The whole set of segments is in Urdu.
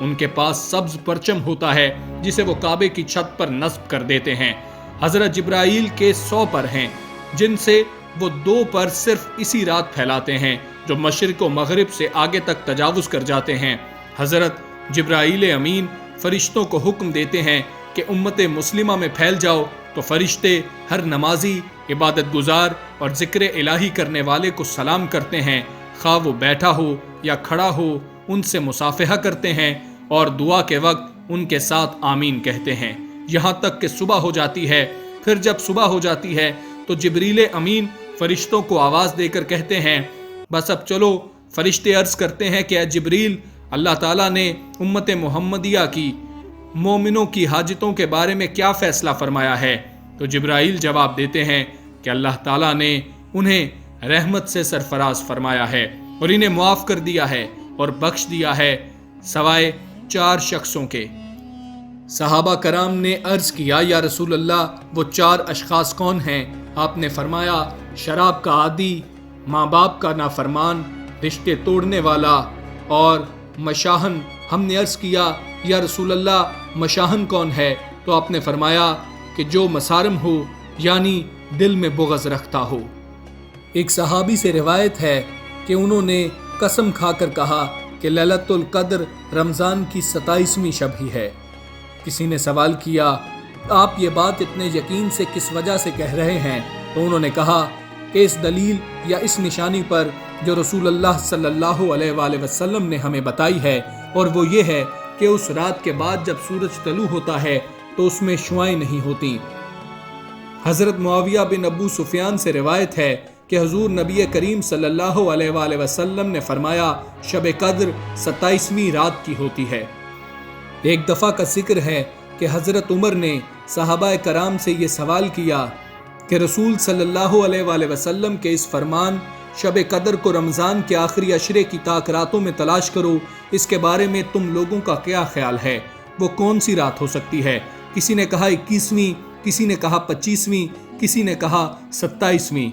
ان کے پاس سبز پرچم ہوتا ہے جسے وہ کعبے کی چھت پر نصب کر دیتے ہیں۔ حضرت جبرائیل کے 100 پر ہیں جن سے وہ 2 پر صرف اسی رات پھیلاتے ہیں جو مشرق و مغرب سے آگے تک تجاوز کر جاتے ہیں۔ حضرت جبرائیل امین فرشتوں کو حکم دیتے ہیں کہ امت مسلمہ میں پھیل جاؤ، تو فرشتے ہر نمازی، عبادت گزار اور ذکر الہی کرنے والے کو سلام کرتے ہیں، خواہ وہ بیٹھا ہو یا کھڑا ہو، ان سے مصافحہ کرتے ہیں اور دعا کے وقت ان کے ساتھ آمین کہتے ہیں، یہاں تک کہ صبح ہو جاتی ہے۔ پھر جب صبح ہو جاتی ہے تو جبریل امین فرشتوں کو آواز دے کر کہتے ہیں بس اب چلو۔ فرشتے عرض کرتے ہیں کہ اے جبریل، اللہ تعالیٰ نے امت محمدیہ کی مومنوں کی حاجتوں کے بارے میں کیا فیصلہ فرمایا ہے؟ تو جبرائیل جواب دیتے ہیں کہ اللہ تعالیٰ نے انہیں رحمت سے سرفراز فرمایا ہے اور انہیں معاف کر دیا ہے اور بخش دیا ہے سوائے 4 شخصوں کے۔ صحابہ کرام نے عرض کیا یا رسول اللہ وہ 4 اشخاص کون ہیں؟ آپ نے فرمایا شراب کا عادی، ماں باپ کا نافرمان، رشتے توڑنے والا اور مشاہن۔ ہم نے عرض کیا یا رسول اللہ مشاہن کون ہے؟ تو آپ نے فرمایا کہ جو مسارم ہو یعنی دل میں بغض رکھتا ہو۔ ایک صحابی سے روایت ہے کہ انہوں نے قسم کھا کر کہا کہ لیلۃ القدر رمضان کی 27ویں شب ہی ہے۔ کسی نے سوال کیا آپ یہ بات اتنے یقین سے کس وجہ سے کہہ رہے ہیں؟ تو انہوں نے کہا کہ اس دلیل یا اس نشانی پر جو رسول اللہ صلی اللہ علیہ وآلہ وسلم نے ہمیں بتائی ہے، اور وہ یہ ہے کہ اس رات کے بعد جب سورج طلوع ہوتا ہے تو اس میں شعائیں نہیں ہوتی۔ حضرت معاویہ بن ابو سفیان سے روایت ہے کہ حضور نبی کریم صلی اللہ علیہ وآلہ وسلم نے فرمایا شب قدر 27ویں رات کی ہوتی ہے۔ ایک دفعہ کا ذکر ہے کہ حضرت عمر نے صحابہ کرام سے یہ سوال کیا کہ رسول صلی اللہ علیہ وآلہ وسلم کے اس فرمان شب قدر کو رمضان کے آخری عشرے کی طاق راتوں میں تلاش کرو، اس کے بارے میں تم لوگوں کا کیا خیال ہے؟ وہ کون سی رات ہو سکتی ہے؟ کسی نے کہا 21ویں، کسی نے کہا 25ویں، کسی نے کہا 27ویں۔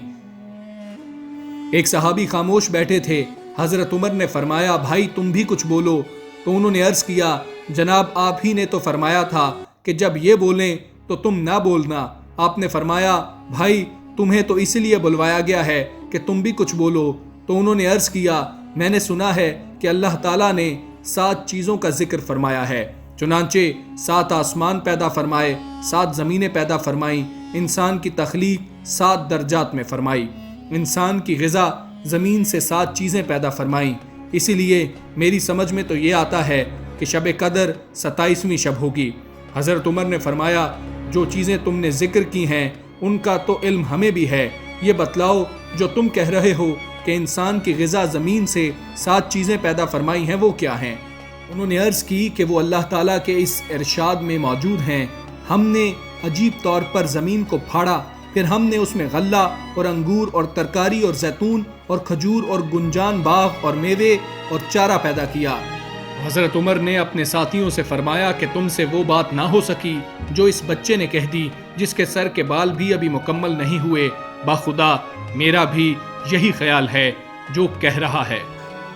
ایک صحابی خاموش بیٹھے تھے۔ حضرت عمر نے فرمایا بھائی تم بھی کچھ بولو۔ تو انہوں نے عرض کیا جناب آپ ہی نے تو فرمایا تھا کہ جب یہ بولیں تو تم نہ بولنا۔ آپ نے فرمایا بھائی تمہیں تو اس لیے بلوایا گیا ہے کہ تم بھی کچھ بولو۔ تو انہوں نے عرض کیا میں نے سنا ہے کہ اللہ تعالیٰ نے 7 چیزوں کا ذکر فرمایا ہے، چنانچہ 7 آسمان پیدا فرمائے، 7 زمینیں پیدا فرمائیں، انسان کی تخلیق 7 درجات میں فرمائی، انسان کی غذا زمین سے 7 چیزیں پیدا فرمائیں۔ اسی لیے میری سمجھ میں تو یہ آتا ہے کہ شب قدر 27ویں شب ہوگی۔ حضرت عمر نے فرمایا جو چیزیں تم نے ذکر کی ہیں ان کا تو علم ہمیں بھی ہے، یہ بتلاؤ جو تم کہہ رہے ہو کہ انسان کی غذا زمین سے 7 چیزیں پیدا فرمائی ہیں وہ کیا ہیں؟ انہوں نے عرض کی کہ وہ اللہ تعالیٰ کے اس ارشاد میں موجود ہیں ہم نے عجیب طور پر زمین کو پھاڑا، پھر ہم نے اس میں غلہ اور انگور اور ترکاری اور زیتون اور کھجور اور گنجان باغ اور میوے اور چارہ پیدا کیا۔ حضرت عمر نے اپنے ساتھیوں سے فرمایا کہ تم سے وہ بات نہ ہو سکی جو اس بچے نے کہہ دی جس کے سر کے بال بھی ابھی مکمل نہیں ہوئے، بخدا میرا بھی یہی خیال ہے جو کہہ رہا ہے۔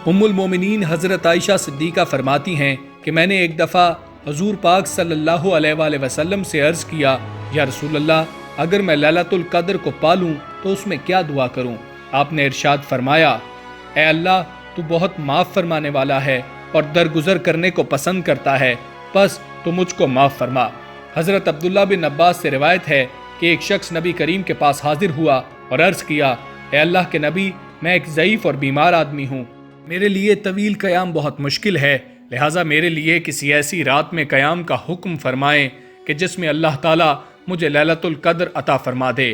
ام المومنین حضرت عائشہ صدیقہ فرماتی ہیں کہ میں نے ایک دفعہ حضور پاک صلی اللہ علیہ وآلہ وسلم سے عرض کیا یا رسول اللہ اگر میں لیلۃ القدر کو پالوں تو اس میں کیا دعا کروں؟ آپ نے ارشاد فرمایا اے اللہ تو بہت معاف فرمانے والا ہے اور درگزر کرنے کو پسند کرتا ہے، بس تو مجھ کو معاف فرما۔ حضرت عبداللہ بن عباس سے روایت ہے کہ ایک شخص نبی کریم کے پاس حاضر ہوا اور عرض کیا اے اللہ کے نبی میں ایک ضعیف اور بیمار آدمی ہوں، میرے لیے طویل قیام بہت مشکل ہے، لہٰذا میرے لیے کسی ایسی رات میں قیام کا حکم فرمائیں کہ جس میں اللہ تعالیٰ مجھے لیلۃ القدر عطا فرما دے۔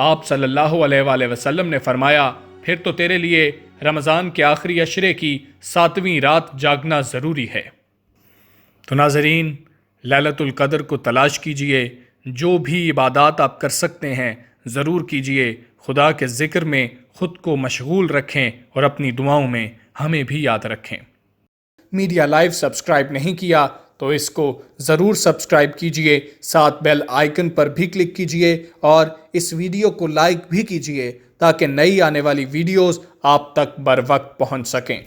آپ صلی اللہ علیہ وآلہ وسلم نے فرمایا پھر تو تیرے لیے رمضان کے آخری عشرے کی 7ویں رات جاگنا ضروری ہے۔ تو ناظرین لیلۃ القدر کو تلاش کیجئے، جو بھی عبادات آپ کر سکتے ہیں ضرور کیجئے، خدا کے ذکر میں خود کو مشغول رکھیں اور اپنی دعاؤں میں ہمیں بھی یاد رکھیں۔ میڈیا لائیو سبسکرائب نہیں کیا تو اس کو ضرور سبسکرائب کیجئے، ساتھ بیل آئیکن پر بھی کلک کیجئے اور اس ویڈیو کو لائک بھی کیجئے تاکہ نئی آنے والی ویڈیوز آپ تک بر وقت پہنچ سکیں۔